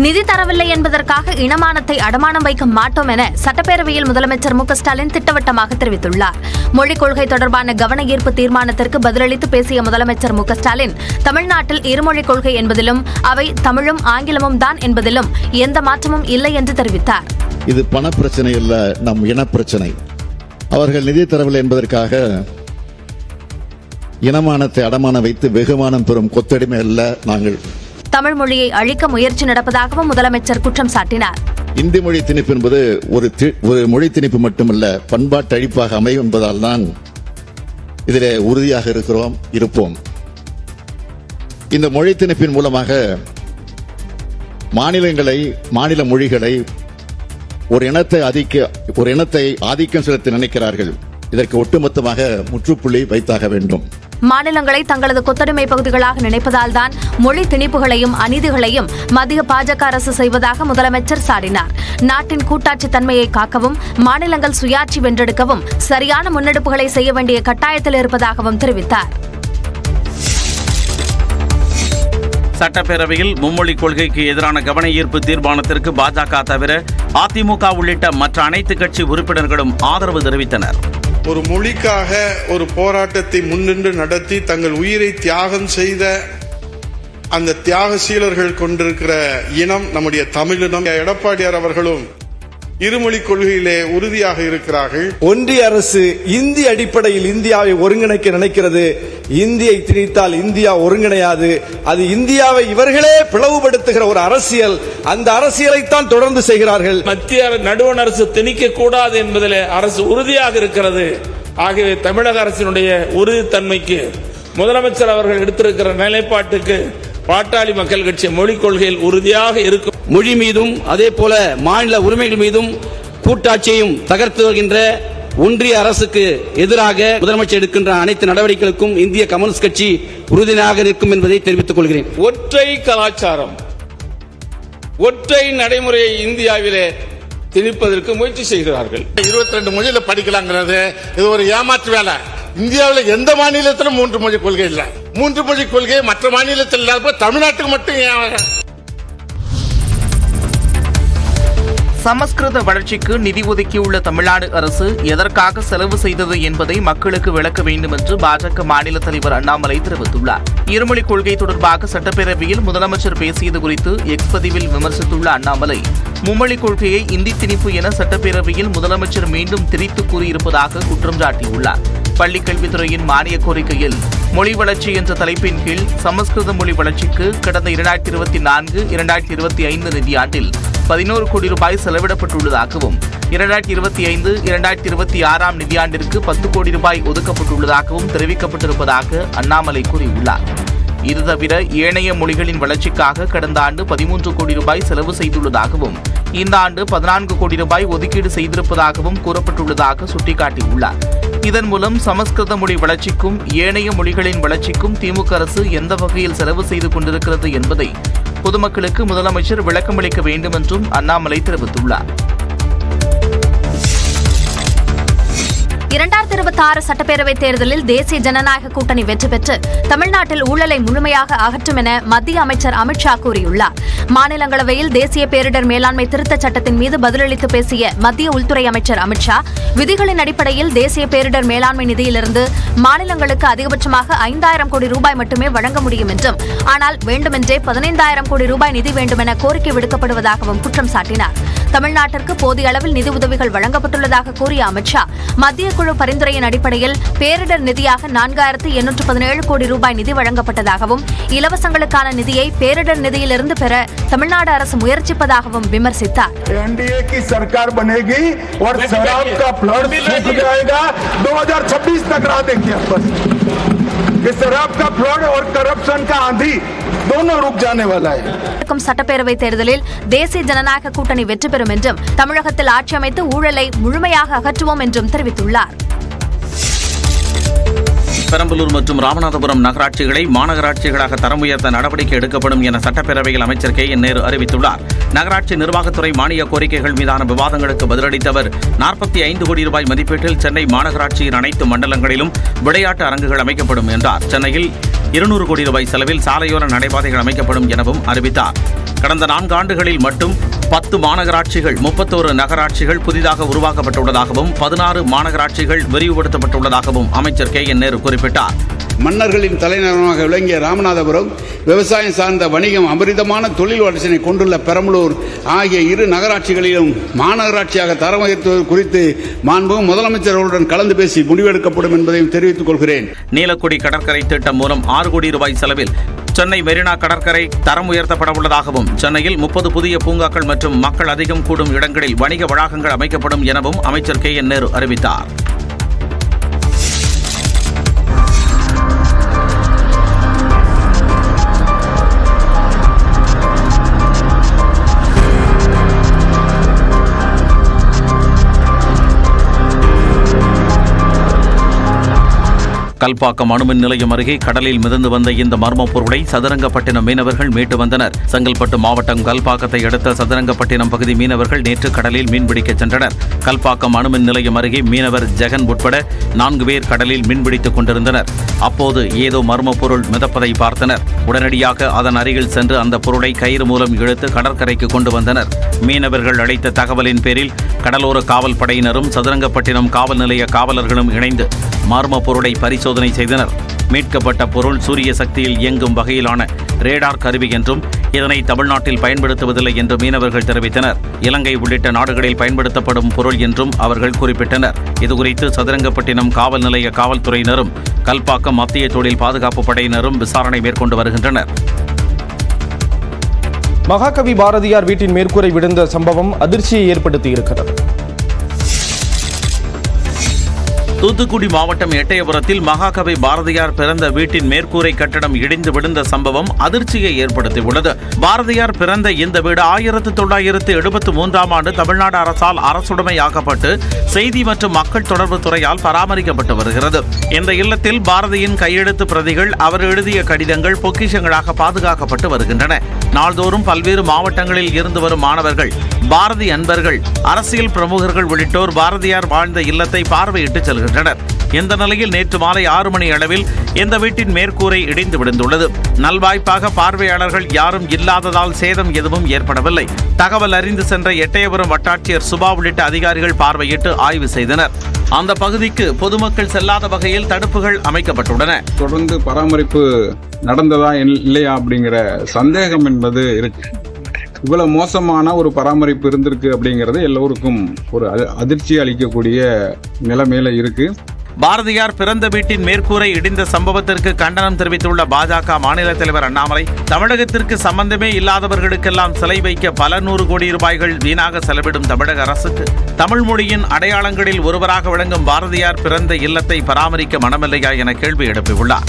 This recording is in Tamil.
நிதி தரவில்லை என்பதற்காக இனமானத்தை அடமானம் வைக்க மாட்டோம் என சட்டப்பேரவையில் முதலமைச்சர் மு க ஸ்டாலின் திட்டவட்டமாக தெரிவித்துள்ளார். மொழிக் கொள்கை தொடர்பான கவன ஈர்ப்பு தீர்மானத்திற்கு பதிலளித்து பேசிய முதலமைச்சர் மு க ஸ்டாலின், தமிழ்நாட்டில் இருமொழிக் கொள்கை என்பதிலும் அவை தமிழும் ஆங்கிலமும் தான் என்பதிலும் எந்த மாற்றமும் இல்லை என்று தெரிவித்தார். இது பண பிரச்சனை இல்ல, நம் இன பிரச்சனை. அவர்கள் நிதி தரவில்லை என்பதற்காக இனமானத்தை அடமானம் வைத்து வெகுமானம் பெறும் கொத்தடிமை அல்ல நாங்கள். தமிழ் மொழியை அழிக்க முயற்சி நடப்பதாகவும் முதலமைச்சர் குற்றம் சாட்டினார். இந்தி மொழி திணிப்பு என்பது ஒரு மொழி திணிப்பு மட்டுமல்ல, பண்பாட்டு அழிப்பாக அமையும் என்பதால் தான் இதிலே உறுதியாக இருப்போம். இந்த மொழி திணிப்பின் மூலமாக மாநில மொழிகளை ஒரு இனத்தை ஆதிக்கம் செலுத்த நினைக்கிறார்கள். இதற்கு ஒட்டுமொத்தமாக முற்றுப்புள்ளி வைத்தாக வேண்டும். மாநிலங்களை தங்களது கொத்தடிமை பகுதிகளாக நினைப்பதால் தான் மொழி திணிப்புகளையும் அநீதிகளையும் மத்திய பாஜக அரசு செய்வதாக முதலமைச்சர் சாடினார். நாட்டின் கூட்டாட்சி தன்மையை காக்கவும் மாநிலங்கள் சுயாட்சி வென்றெடுக்கவும் சரியான முன்னெடுப்புகளை செய்ய வேண்டிய கட்டாயத்தில் இருப்பதாகவும் தெரிவித்தார். சட்டப்பேரவையில் மும்மொழிக் கொள்கைக்கு எதிரான கவன ஈர்ப்பு தீர்மானத்திற்கு பாஜக தவிர அதிமுக உள்ளிட்ட மற்ற அனைத்து கட்சி உறுப்பினர்களும் ஆதரவு தெரிவித்தனர். ஒரு மொழிக்காக ஒரு போராட்டத்தை முன்னின்று நடத்தி தங்கள் உயிரை தியாகம் செய்த அந்த தியாகசீலர்கள் கொண்டிருக்கிற இனம் நம்முடைய தமிழினம். எடப்பாடியார் அவர்களும் இருமொழி கொள்கையிலே உறுதியாக இருக்கிறார்கள். ஒன்றிய அரசு இந்தி அடிப்படையில் இந்தியாவை ஒருங்கிணைக்க நினைக்கிறது. இந்தியை திணித்தால் இந்தியா ஒருங்கிணையாது. அது இந்தியாவை இவர்களே பிளவுபடுத்துகிற ஒரு அரசியல். அந்த அரசியலைத்தான் தொடர்ந்து செய்கிறார்கள். மத்திய நடுவண் அரசு திணிக்க கூடாது என்பதில் அரசு உறுதியாக இருக்கிறது. ஆகவே தமிழக அரசினுடைய உறுதித்தன்மைக்கு முதலமைச்சர் அவர்கள் எடுத்திருக்கிற நிலைப்பாட்டுக்கு பாட்டாளி மக்கள் கட்சி மொழிக் கொள்கையில் உறுதியாக இருக்கும். மொழி மீதும் அதே போல மாநில உரிமைகள் மீதும் கூட்டாட்சியையும் தகர்த்து வருகின்ற ஒன்றிய அரசுக்கு எதிராக முதலமைச்சர் எடுக்கின்ற அனைத்து நடவடிக்கைகளுக்கும் இந்திய கம்யூனிஸ்ட் கட்சி உறுதியாக நிற்கும் என்பதை தெரிவித்துக் கொள்கிறேன். ஒற்றை கலாச்சாரம், ஒற்றை நடைமுறையை இந்தியாவிலே திணிப்பதற்கு முயற்சி செய்கிறார்கள். 22 மொழியில படிக்கலாங்கிறது இது ஒரு ஏமாற்று வேலை. இந்தியாவில் எந்த மாநிலத்திலும் 3 மொழி கொள்கை இல்ல. 3 மொழி கொள்கை மற்ற மாநிலத்தில் இல்லாத தமிழ்நாட்டுக்கு மட்டும். சமஸ்கிருத வளர்ச்சிக்கு நிதி ஒதுக்கியுள்ள தமிழ்நாடு அரசு எதற்காக செலவு செய்தது என்பதை மக்களுக்கு விளக்க வேண்டும் என்று பாஜக மாநில தலைவர் அண்ணாமலை தெரிவித்துள்ளார். இருமொழிக் கொள்கை தொடர்பாக சட்டப்பேரவையில் முதலமைச்சர் பேசியது குறித்து எக்ஸ் பதிவில் விமர்சித்துள்ள அண்ணாமலை, மும்மொழிக் கொள்கையை இந்தி திணிப்பு என சட்டப்பேரவையில் முதலமைச்சர் மீண்டும் திரித்து கூறியிருப்பதாக குற்றம் சாட்டியுள்ளார். பள்ளிக்கல்வித்துறையின் மானிய கோரிக்கையில் மொழி வளர்ச்சி என்ற தலைப்பின் கீழ் சமஸ்கிருத மொழி வளர்ச்சிக்கு கடந்த 2024-2025 நிதியாண்டில் 11 கோடி ரூபாய் செலவிடப்பட்டுள்ளதாகவும் 2025-2026 நிதியாண்டிற்கு 10 கோடி ரூபாய் ஒதுக்கப்பட்டுள்ளதாகவும் தெரிவிக்கப்பட்டிருப்பதாக அண்ணாமலை கூறியுள்ளார். இது தவிர ஏனைய மொழிகளின் வளர்ச்சிக்காக கடந்த ஆண்டு 13 கோடி ரூபாய் செலவு செய்துள்ளதாகவும் இந்த ஆண்டு 14 கோடி ரூபாய் ஒதுக்கீடு செய்திருப்பதாகவும் கூறப்பட்டுள்ளதாக சுட்டிக்காட்டியுள்ளார். இதன் மூலம் சமஸ்கிருத மொழி வளர்ச்சிக்கும் ஏனைய மொழிகளின் வளர்ச்சிக்கும் திமுக அரசு எந்த வகையில் செலவு செய்து கொண்டிருக்கிறது என்பதை பொதுமக்களுக்கு முதலமைச்சர் விளக்கமளிக்க வேண்டும் என்றும் அண்ணாமலை தெரிவித்துள்ளார். 2026 சட்டப்பேரவைத் தேர்தலில் தேசிய ஜனநாயக கூட்டணி வெற்றி பெற்று தமிழ்நாட்டில் ஊழலை முழுமையாக அகற்றும் என மத்திய அமைச்சர் அமித்ஷா கூறியுள்ளார். மாநிலங்களவையில் தேசிய பேரிடர் மேலாண்மை திருத்தச் சட்டத்தின் மீது பதிலளித்து பேசிய மத்திய உள்துறை அமைச்சர் அமித்ஷா, விதிகளின் அடிப்படையில் தேசிய பேரிடர் மேலாண்மை நிதியிலிருந்து மாநிலங்களுக்கு அதிகபட்சமாக 5000 கோடி ரூபாய் மட்டுமே வழங்க முடியும் என்றும், ஆனால் வேண்டுமென்றே 15000 கோடி ரூபாய் நிதி வேண்டும் என கோரிக்கை விடுக்கப்படுவதாகவும் குற்றம் சாட்டினார். தமிழ்நாட்டிற்கு போதிய அளவில் நிதி உதவிகள் வழங்கப்பட்டுள்ளதாக கூறிய அமித்ஷா, மத்திய குழு பரிந்துரையின் அடிப்படையில் பேரிடர் நிதியாக 4817 கோடி ரூபாய் நிதி வழங்கப்பட்டதாகவும், இலவசங்களுக்கான நிதியை பேரிடர் நிதியிலிருந்து பெற தமிழ்நாடு அரசு முயற்சிப்பதாகவும் விமர்சித்தார். एनडीए की सरकार बनेगी और शराब का फ्लड सूख जाएगा. 2026 तक राह देखिए. ये शराब का फ्लड और करप्शन का आंधी दोनों रुक जाने वाला है. சட்டப்பேரவை தேர்தலில் தேசிய ஜனநாயக கூட்டணி வெற்றி பெறும் என்றும் தமிழகத்தில் ஆட்சி அமைத்து ஊழலை முழுமையாக அகற்றுவோம் என்றும் தெரிவித்துள்ளார். பெரம்பலூர் மற்றும் ராமநாதபுரம் நகராட்சிகளை மாநகராட்சிகளாக தரம் உயர்த்த நடவடிக்கை எடுக்கப்படும் என சட்டப்பேரவையில் அமைச்சர் கே என் நேரு அறிவித்துள்ளார். நகராட்சி நிர்வாகத்துறை மானிய கோரிக்கைகள் மீதான விவாதங்களுக்கு பதிலளித்த அவர் 45 கோடி ரூபாய் மதிப்பீட்டில் சென்னை மாநகராட்சியின் அனைத்து மண்டலங்களிலும் விளையாட்டு அரங்குகள் அமைக்கப்படும் என்றார். சென்னையில் 200 கோடி ரூபாய் செலவில் சாலையோர நடைபாதைகள் அமைக்கப்படும் எனவும் அறிவித்தார். கடந்த 4 ஆண்டுகளில் மட்டும் 10 மாநகராட்சிகள், 31 நகராட்சிகள் புதிதாக உருவாக்கப்பட்டுள்ளதாகவும் 16 மாநகராட்சிகள் விரிவுபடுத்தப்பட்டுள்ளதாகவும் அமைச்சர் KN நேரு குறிப்பிட்டார். மன்னர்களின் தலைநகரமாக விளங்கிய ராமநாதபுரம், விவசாயம் சார்ந்த வணிகம், அபரிதமான தொழில் வளர்ச்சியை கொண்டுள்ள பெரம்பலூர் ஆகிய 2 நகராட்சிகளிலும் மாநகராட்சியாக தரம் உயர்த்துவது குறித்து மாண்புமிகு முதலமைச்சர்களுடன் கலந்து பேசி முடிவெடுக்கப்படும் என்பதையும் தெரிவித்துக் கொள்கிறேன். நீலக்குடி கடற்கரை திட்டம் மூலம் 6 கோடி ரூபாய் செலவில் சென்னை மெரினா கடற்கரை தரம் உயர்த்தப்பட உள்ளதாகவும், சென்னையில் 30 புதிய பூங்காக்கள் மற்றும் மக்கள் அதிகம் கூடும் இடங்களில் வணிக வளாகங்கள் அமைக்கப்படும் எனவும் அமைச்சர் KN நேரு அறிவித்தார். கல்பாக்கம் அணுமின் நிலையம் அருகே கடலில் மிதந்து வந்த இந்த மர்ம பொருளை சதுரங்கப்பட்டினம் மீனவர்கள் மீட்டு வந்தனர். செங்கல்பட்டு மாவட்டம் கல்பாக்கத்தை அடுத்த சதுரங்கப்பட்டினம் பகுதி மீனவர்கள் நேற்று கடலில் மீன்பிடிக்க சென்றனர். கல்பாக்கம் அணுமின் நிலையம் அருகே மீனவர் ஜெகன் உட்பட 4 பேர் கடலில் மீன்பிடித்துக் கொண்டிருந்தனர். அப்போது ஏதோ மர்ம பொருள் மிதப்பதை பார்த்தனர். உடனடியாக அதன் அருகில் சென்று அந்த பொருளை கயிறு மூலம் இழுத்து கடற்கரைக்கு கொண்டு வந்தனர். மீனவர்கள் அளித்த தகவலின் பேரில் கடலோர காவல் படையினரும் சதுரங்கப்பட்டினம் காவல் நிலைய காவலர்களும் இணைந்து மர்ம பொருளை பரிசோதனை செய்தனர். மீட்கப்பட்ட பொருள் சூரிய சக்தியில் இயங்கும் வகையிலான ரேடார் கருவி என்றும் இதனை தமிழ்நாட்டில் பயன்படுத்துவதில்லை என்று மீனவர்கள் தெரிவித்தனர். இலங்கை உள்ளிட்ட நாடுகளில் பயன்படுத்தப்படும் பொருள் என்றும் அவர்கள் குறிப்பிட்டனர். இதுகுறித்து சதுரங்கப்பட்டினம் காவல் நிலைய காவல்துறையினரும் கல்பாக்கம் மத்திய தொழில் பாதுகாப்பு படையினரும் விசாரணை மேற்கொண்டு வருகின்றனர். மகாகவி பாரதியார் வீட்டின் மேற்கூரை விழுந்த சம்பவம் அதிர்ச்சியை ஏற்படுத்தியிருக்கிறது. தூத்துக்குடி மாவட்டம் எட்டயபுரத்தில் மகாகவி பாரதியார் பிறந்த வீட்டின் மேற்கூரை கட்டடம் இடிந்து விழுந்த சம்பவம் அதிர்ச்சியை ஏற்படுத்தியுள்ளது. பாரதியார் பிறந்த இந்த வீடு 1973ஆம் ஆண்டு தமிழ்நாடு அரசால் அரசுடைமையாக்கப்பட்டு செய்தி மற்றும் மக்கள் தொடர்பு துறையால் பராமரிக்கப்பட்டு வருகிறது. இந்த இல்லத்தில் பாரதியின் கையெழுத்து பிரதிகள், அவர் எழுதிய கடிதங்கள் பொக்கிஷங்களாக பாதுகாக்கப்பட்டு வருகின்றன. நாள்தோறும் பல்வேறு மாவட்டங்களில் இருந்து வரும் மாணவர்கள், பாரதி அன்பர்கள், அரசியல் பிரமுகர்கள் உள்ளிட்டோர் பாரதியார் வாழ்ந்த இல்லத்தை பார்வையிட்டு செல்கின்றனர். இந்த நிலையில் நேற்று மாலை 6 மணி அளவில் இந்த வீட்டின் மேற்கூரை இடிந்து விழுந்துள்ளது. நல்வாய்ப்பாக பார்வையாளர்கள் யாரும் இல்லாததால் சேதம் எதுவும் ஏற்படவில்லை. தகவல் அறிந்து சென்ற எட்டயபுரம் வட்டாட்சியர் சுபா உள்ளிட்ட அதிகாரிகள் பார்வையிட்டு ஆய்வு செய்தனர். அந்த பகுதிக்கு பொதுமக்கள் செல்லாத வகையில் தடுப்புகள் அமைக்கப்பட்டுள்ளன. தொடர்ந்து பராமரிப்பு நடந்ததா இல்லையா அப்படிங்கிற சந்தேகம் என்பது இருக்கு. இவ்வளவு மோசமான ஒரு பராமரிப்பு இருந்திருக்கு அப்படிங்கிறது எல்லோருக்கும் ஒரு அதிர்ச்சி அளிக்கக்கூடிய நிலைமையில இருக்கு. பாரதியார் பிறந்த வீட்டின் மேற்கூரை இடிந்த சம்பவத்திற்கு கண்டனம் தெரிவித்துள்ள பாஜக மாநில தலைவர் அண்ணாமலை, தமிழகத்திற்கு சம்பந்தமே இல்லாதவர்களுக்கெல்லாம் சிலை வைக்க பல 100 கோடி ரூபாய்கள் வீணாக செலவிடும் தமிழக அரசுக்கு தமிழ் மொழியின் அடையாளங்களில் ஒருவராக விளங்கும் பாரதியார் பிறந்த இல்லத்தை பராமரிக்க மனமில்லையா என கேள்வி எழுப்பியுள்ளார்.